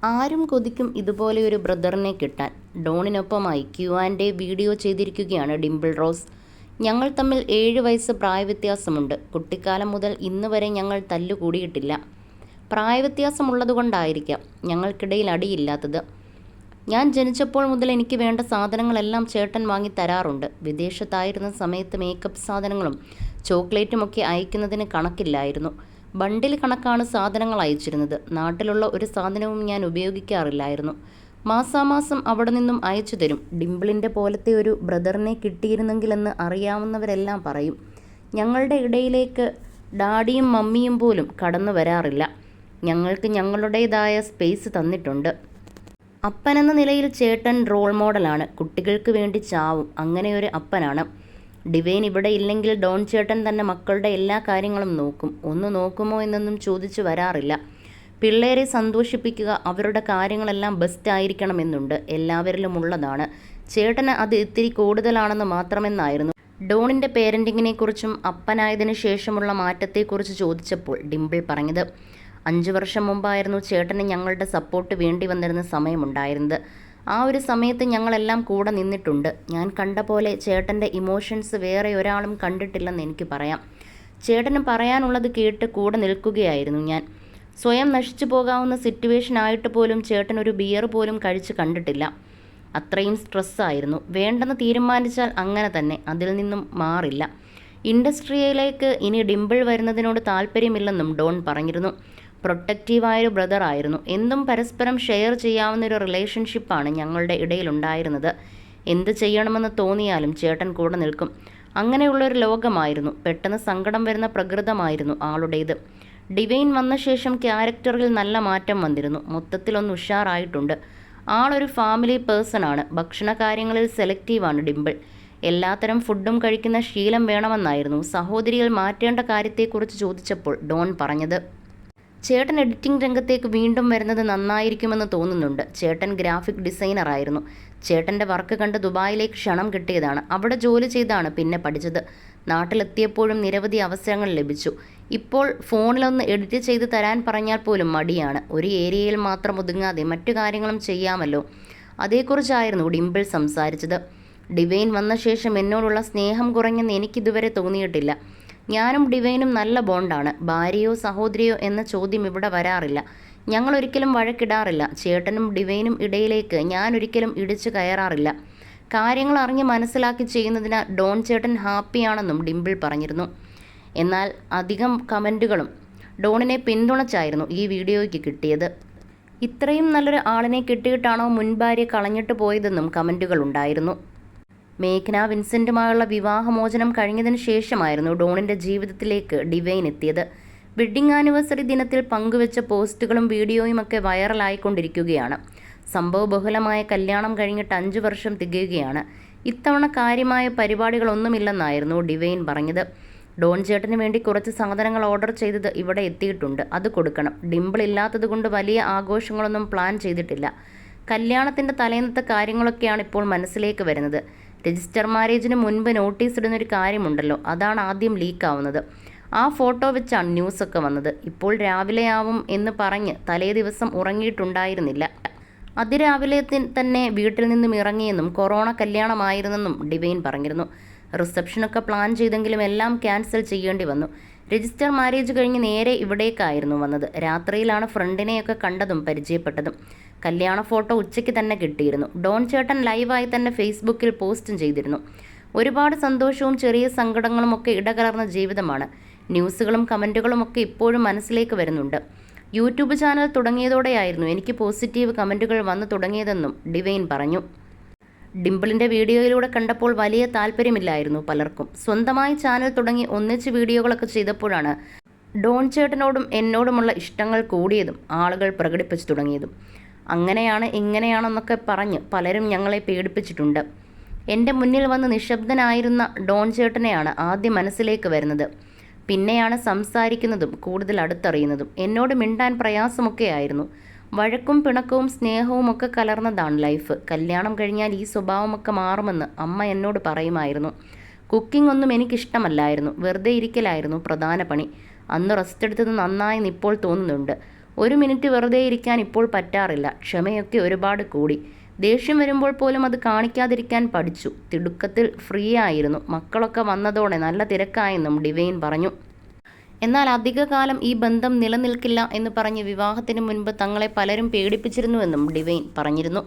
ആരും കൊതിക്കും ഇതുപോലെ ഒരു ബ്രദറിനെ കിട്ടാൻ. ഡോണിനൊപ്പമായി Q&A വീഡിയോ ചെയ്തിരിക്കുകയാണ് ഡിംപിൾ റോസ്. ഞങ്ങൾ തമ്മിൽ 7 വയസ്സ് പ്രായവ്യത്യാസമുണ്ട്. കുട്ടിക്കാലം മുതൽ ഇന്ന് വരെ ഞങ്ങൾ തല്ലുകൂടിയിട്ടില്ല. പ്രായവ്യത്യാസമുള്ളതുകൊണ്ടായിരിക്കാം ഞങ്ങൾക്കിടയിൽ അടിയില്ലാത്തത്. ഞാൻ ജനിച്ചപ്പോൾ മുതൽ എനിക്ക് വേണ്ട സാധനങ്ങളെല്ലാം ചേട്ടൻ വാങ്ങി തരാറുണ്ട്. വിദേശത്തായിരുന്ന സമയത്ത് മേക്കപ്പ് സാധനങ്ങളും ചോക്ലേറ്റുമൊക്കെ അയക്കുന്നതിന് കണക്കില്ലായിരുന്നു. ബണ്ടിൽ കണക്കാണ് സാധനങ്ങൾ അയച്ചിരുന്നത്. നാട്ടിലുള്ള ഒരു സാധനവും ഞാൻ ഉപയോഗിക്കാറില്ലായിരുന്നു. മാസാമാസം അവിടെ നിന്നും അയച്ചു തരും. ഡിംപിളിൻ്റെ പോലത്തെ ഒരു ബ്രദറിനെ കിട്ടിയിരുന്നെങ്കിലെന്ന് അറിയാവുന്നവരെല്ലാം പറയും. ഞങ്ങളുടെ ഇടയിലേക്ക് ഡാഡിയും മമ്മിയും പോലും കടന്നു വരാറില്ല. ഞങ്ങൾക്ക് ഞങ്ങളുടേതായ സ്പേസ് തന്നിട്ടുണ്ട്. അപ്പനെന്ന നിലയിൽ ചേട്ടൻ റോൾ മോഡലാണ്. കുട്ടികൾക്ക് വേണ്ടി ചാവും. അങ്ങനെയൊരു അപ്പനാണ്. ഡിവൈൻ ഇവിടെ ഇല്ലെങ്കിൽ ഡോൺ ചേട്ടൻ തന്നെ മക്കളുടെ എല്ലാ കാര്യങ്ങളും നോക്കും. ഒന്ന് നോക്കുമോ എന്നൊന്നും ചോദിച്ചു വരാറില്ല. പിള്ളേരെ സന്തോഷിപ്പിക്കുക, അവരുടെ കാര്യങ്ങളെല്ലാം ബെസ്റ്റ് ആയിരിക്കണമെന്നുണ്ട്. എല്ലാവരിലും ഉള്ളതാണ്. ചേട്ടന് അത് ഇത്തിരി കൂടുതലാണെന്ന് മാത്രമെന്നായിരുന്നു ഡോണിൻ്റെ പേരൻറ്റിങ്ങിനെക്കുറിച്ചും അപ്പനായതിനു ശേഷമുള്ള മാറ്റത്തെക്കുറിച്ച് ചോദിച്ചപ്പോൾ ഡിംപിൾ പറഞ്ഞത്. 5 വർഷം മുമ്പായിരുന്നു ചേട്ടന് ഞങ്ങളുടെ സപ്പോർട്ട് വേണ്ടി വന്നിരുന്ന സമയമുണ്ടായിരുന്നത്. ആ ഒരു സമയത്ത് ഞങ്ങളെല്ലാം കൂടെ നിന്നിട്ടുണ്ട്. ഞാൻ കണ്ട പോലെ ചേട്ടൻ്റെ ഇമോഷൻസ് വേറെ ഒരാളും കണ്ടിട്ടില്ലെന്ന് എനിക്ക് പറയാം. ചേട്ടന് പറയാനുള്ളത് കേട്ട് കൂടെ നിൽക്കുകയായിരുന്നു ഞാൻ. സ്വയം നശിച്ചു പോകാവുന്ന സിറ്റുവേഷൻ ആയിട്ട് പോലും ചേട്ടൻ ഒരു ബിയർ പോലും കഴിച്ച് കണ്ടിട്ടില്ല. അത്രയും സ്ട്രെസ്സായിരുന്നു. വേണ്ടെന്ന് തീരുമാനിച്ചാൽ അങ്ങനെ തന്നെ, അതിൽ നിന്നും മാറില്ല. ഇൻഡസ്ട്രിയിലേക്ക് ഇനി ഡിംപിൾ വരുന്നതിനോട് താല്പര്യമില്ലെന്നും ഡോൺ പറഞ്ഞിരുന്നു. പ്രൊട്ടക്റ്റീവായൊരു ബ്രദർ ആയിരുന്നു. എന്തും പരസ്പരം ഷെയർ ചെയ്യാവുന്നൊരു റിലേഷൻഷിപ്പാണ് ഞങ്ങളുടെ ഇടയിലുണ്ടായിരുന്നത്. എന്ത് ചെയ്യണമെന്ന് തോന്നിയാലും ചേട്ടൻ കൂടെ നിൽക്കും. അങ്ങനെയുള്ളൊരു ലോകമായിരുന്നു. പെട്ടെന്ന് സങ്കടം വരുന്ന പ്രകൃതമായിരുന്നു ആളുടേത്. ഡിവൈൻ വന്ന ശേഷം ക്യാരക്ടറിൽ നല്ല മാറ്റം വന്നിരുന്നു. മൊത്തത്തിലൊന്ന് ഉഷാറായിട്ടുണ്ട്. ആളൊരു ഫാമിലി പേഴ്സണാണ്. ഭക്ഷണ കാര്യങ്ങളിൽ സെലക്റ്റീവാണ് ഡിംപിൾ. എല്ലാത്തരം ഫുഡും കഴിക്കുന്ന ശീലം വേണമെന്നായിരുന്നു സഹോദരികൾ മാറ്റേണ്ട കാര്യത്തെക്കുറിച്ച് ചോദിച്ചപ്പോൾ ഡോൺ പറഞ്ഞത്. ചേട്ടൻ എഡിറ്റിംഗ് രംഗത്തേക്ക് വീണ്ടും വരുന്നത് നന്നായിരിക്കുമെന്ന് തോന്നുന്നുണ്ട്. ചേട്ടൻ ഗ്രാഫിക് ഡിസൈനർ ആയിരുന്നു. ചേട്ടൻ്റെ വർക്ക് കണ്ട് ദുബായിലേക്ക് ക്ഷണം കിട്ടിയതാണ്. അവിടെ ജോലി ചെയ്താണ് പിന്നെ പഠിച്ചത്. നാട്ടിലെത്തിയപ്പോഴും നിരവധി അവസരങ്ങൾ ലഭിച്ചു. ഇപ്പോൾ ഫോണിലൊന്ന് എഡിറ്റ് ചെയ്ത് തരാൻ പറഞ്ഞാൽ പോലും മടിയാണ്. ഒരു ഏരിയയിൽ മാത്രം ഒതുങ്ങാതെ മറ്റു കാര്യങ്ങളും ചെയ്യാമല്ലോ. അതേക്കുറിച്ചായിരുന്നു ഡിംപിൾ സംസാരിച്ചത്. ഡിവൈൻ വന്ന ശേഷം എന്നോടുള്ള സ്നേഹം കുറഞ്ഞെന്ന് എനിക്കിതുവരെ തോന്നിയിട്ടില്ല. ഞാനും ഡിവൈനും നല്ല ബോണ്ടാണ്. ഭാര്യയോ സഹോദരിയോ എന്ന ചോദ്യം ഇവിടെ വരാറില്ല. ഞങ്ങൾ ഒരിക്കലും വഴക്കിടാറില്ല. ചേട്ടനും ഡിവൈനും ഇടയിലേക്ക് ഞാൻ ഒരിക്കലും ഇടിച്ചു കയറാറില്ല. കാര്യങ്ങൾ അറിഞ്ഞ് മനസ്സിലാക്കി ചെയ്യുന്നതിനാൽ ഡോൺ ചേട്ടൻ ഹാപ്പിയാണെന്നും ഡിംപിൾ പറഞ്ഞിരുന്നു. എന്നാൽ അധികം കമൻറ്റുകളും ഡോണിനെ പിന്തുണച്ചായിരുന്നു ഈ വീഡിയോയ്ക്ക് കിട്ടിയത്. ഇത്രയും നല്ലൊരു ആളിനെ കിട്ടിയിട്ടാണോ മുൻ ഭാര്യ കളഞ്ഞിട്ട് പോയതെന്നും കമൻറ്റുകൾ ഉണ്ടായിരുന്നു. മേഘ്ന വിൻസെൻറ്റുമായുള്ള വിവാഹമോചനം കഴിഞ്ഞതിന് ശേഷമായിരുന്നു ഡോണിൻ്റെ ജീവിതത്തിലേക്ക് ഡിവൈൻ എത്തിയത്. വെഡ്ഡിംഗ് ആനിവേഴ്സറി ദിനത്തിൽ പങ്കുവെച്ച പോസ്റ്റുകളും വീഡിയോയുമൊക്കെ വൈറലായിക്കൊണ്ടിരിക്കുകയാണ്. സംഭവബഹുലമായ കല്യാണം കഴിഞ്ഞിട്ട് 5 വർഷം തികയുകയാണ്. ഇത്തവണ കാര്യമായ പരിപാടികളൊന്നുമില്ലെന്നായിരുന്നു ഡിവൈൻ പറഞ്ഞത്. ഡോൺ ചേട്ടന് വേണ്ടി കുറച്ച് സാധനങ്ങൾ ഓർഡർ ചെയ്തത് ഇവിടെ എത്തിയിട്ടുണ്ട്. അത് കൊടുക്കണം. ഡിംപിൾ ഇല്ലാത്തത് കൊണ്ട് വലിയ ആഘോഷങ്ങളൊന്നും പ്ലാൻ ചെയ്തിട്ടില്ല. കല്യാണത്തിൻ്റെ തലേന്നത്തെ കാര്യങ്ങളൊക്കെയാണ് ഇപ്പോൾ മനസ്സിലേക്ക് വരുന്നത്. രജിസ്റ്റർ മാരേജിന് മുൻപ് നോട്ടീസ് ഇടുന്നൊരു കാര്യമുണ്ടല്ലോ, അതാണ് ആദ്യം ലീക്കാവുന്നത്. ആ ഫോട്ടോ വെച്ചാണ് ന്യൂസൊക്കെ വന്നത്. ഇപ്പോൾ രാവിലെയാവും എന്ന് പറഞ്ഞ് തലേ ദിവസം ഉറങ്ങിയിട്ടുണ്ടായിരുന്നില്ല. അതിരാവിലെ തന്നെ വീട്ടിൽ നിന്നും ഇറങ്ങിയെന്നും കൊറോണ കല്യാണമായിരുന്നെന്നും ഡിവൈൻ പറഞ്ഞിരുന്നു. റിസപ്ഷനൊക്കെ പ്ലാൻ ചെയ്തെങ്കിലും എല്ലാം ക്യാൻസൽ ചെയ്യേണ്ടി വന്നു. രജിസ്റ്റർ മാരേജ് കഴിഞ്ഞ് നേരെ ഇവിടേക്കായിരുന്നു വന്നത്. രാത്രിയിലാണ് ഫ്രണ്ടിനെയൊക്കെ കണ്ടതും പരിചയപ്പെട്ടതും. കല്യാണ ഫോട്ടോ ഉച്ചയ്ക്ക് തന്നെ കിട്ടിയിരുന്നു. ഡോൺ ചേട്ടൻ ലൈവായി തന്നെ ഫേസ്ബുക്കിൽ പോസ്റ്റും ചെയ്തിരുന്നു. ഒരുപാട് സന്തോഷവും ചെറിയ സങ്കടങ്ങളും ഒക്കെ ഇടകലർന്ന ജീവിതമാണ്. ന്യൂസുകളും കമൻറ്റുകളുമൊക്കെ ഇപ്പോഴും മനസ്സിലേക്ക് വരുന്നുണ്ട്. യൂട്യൂബ് ചാനൽ തുടങ്ങിയതോടെയായിരുന്നു എനിക്ക് പോസിറ്റീവ് കമൻറ്റുകൾ വന്നു തുടങ്ങിയതെന്നും ഡിവൈൻ പറഞ്ഞു. ഡിംപിളിൻ്റെ വീഡിയോയിലൂടെ കണ്ടപ്പോൾ വലിയ താല്പര്യമില്ലായിരുന്നു പലർക്കും. സ്വന്തമായി ചാനൽ തുടങ്ങി ഒന്നിച്ച് വീഡിയോകളൊക്കെ ചെയ്തപ്പോഴാണ് ഡോൺ ചേട്ടനോടും എന്നോടുമുള്ള ഇഷ്ടങ്ങൾ കൂടിയതും ആളുകൾ പ്രകടിപ്പിച്ചു തുടങ്ങിയതും. അങ്ങനെയാണ് ഇങ്ങനെയാണെന്നൊക്കെ പറഞ്ഞ് പലരും ഞങ്ങളെ പേടിപ്പിച്ചിട്ടുണ്ട്. എൻ്റെ മുന്നിൽ വന്ന് നിശബ്ദനായിരുന്ന ഡോൺ ചേട്ടനെയാണ് ആദ്യം മനസ്സിലേക്ക് വരുന്നത്. പിന്നെയാണ് സംസാരിക്കുന്നതും കൂടുതൽ അടുത്തറിയുന്നതും. എന്നോട് മിണ്ടാൻ പ്രയാസമൊക്കെ ആയിരുന്നു. വഴക്കും പിണക്കവും സ്നേഹവും ഒക്കെ കലർന്നതാണ് ലൈഫ്. കല്യാണം കഴിഞ്ഞാൽ ഈ സ്വഭാവമൊക്കെ മാറുമെന്ന് അമ്മ എന്നോട് പറയുമായിരുന്നു. കുക്കിംഗ് ഒന്നും എനിക്കിഷ്ടമല്ലായിരുന്നു. വെറുതെ ഇരിക്കലായിരുന്നു പ്രധാന പണി. അന്ന് റെസ്റ്റ് എടുത്തത് നന്നായെന്ന് ഇപ്പോൾ തോന്നുന്നുണ്ട്. 1 മിനിറ്റ് വെറുതെ ഇരിക്കാൻ ഇപ്പോൾ പറ്റാറില്ല. ക്ഷമയൊക്കെ ഒരുപാട് കൂടി. ദേഷ്യം വരുമ്പോൾ പോലും അത് കാണിക്കാതിരിക്കാൻ പഠിച്ചു. തിടുക്കത്തിൽ ഫ്രീ ആയിരുന്നു. മക്കളൊക്കെ വന്നതോടെ നല്ല തിരക്കായെന്നും ഡിവൈൻ പറഞ്ഞു. എന്നാൽ അധികകാലം ഈ ബന്ധം നിലനിൽക്കില്ല എന്ന് പറഞ്ഞ് വിവാഹത്തിന് മുൻപ് തങ്ങളെ പലരും പേടിപ്പിച്ചിരുന്നുവെന്നും ഡിവൈൻ പറഞ്ഞിരുന്നു.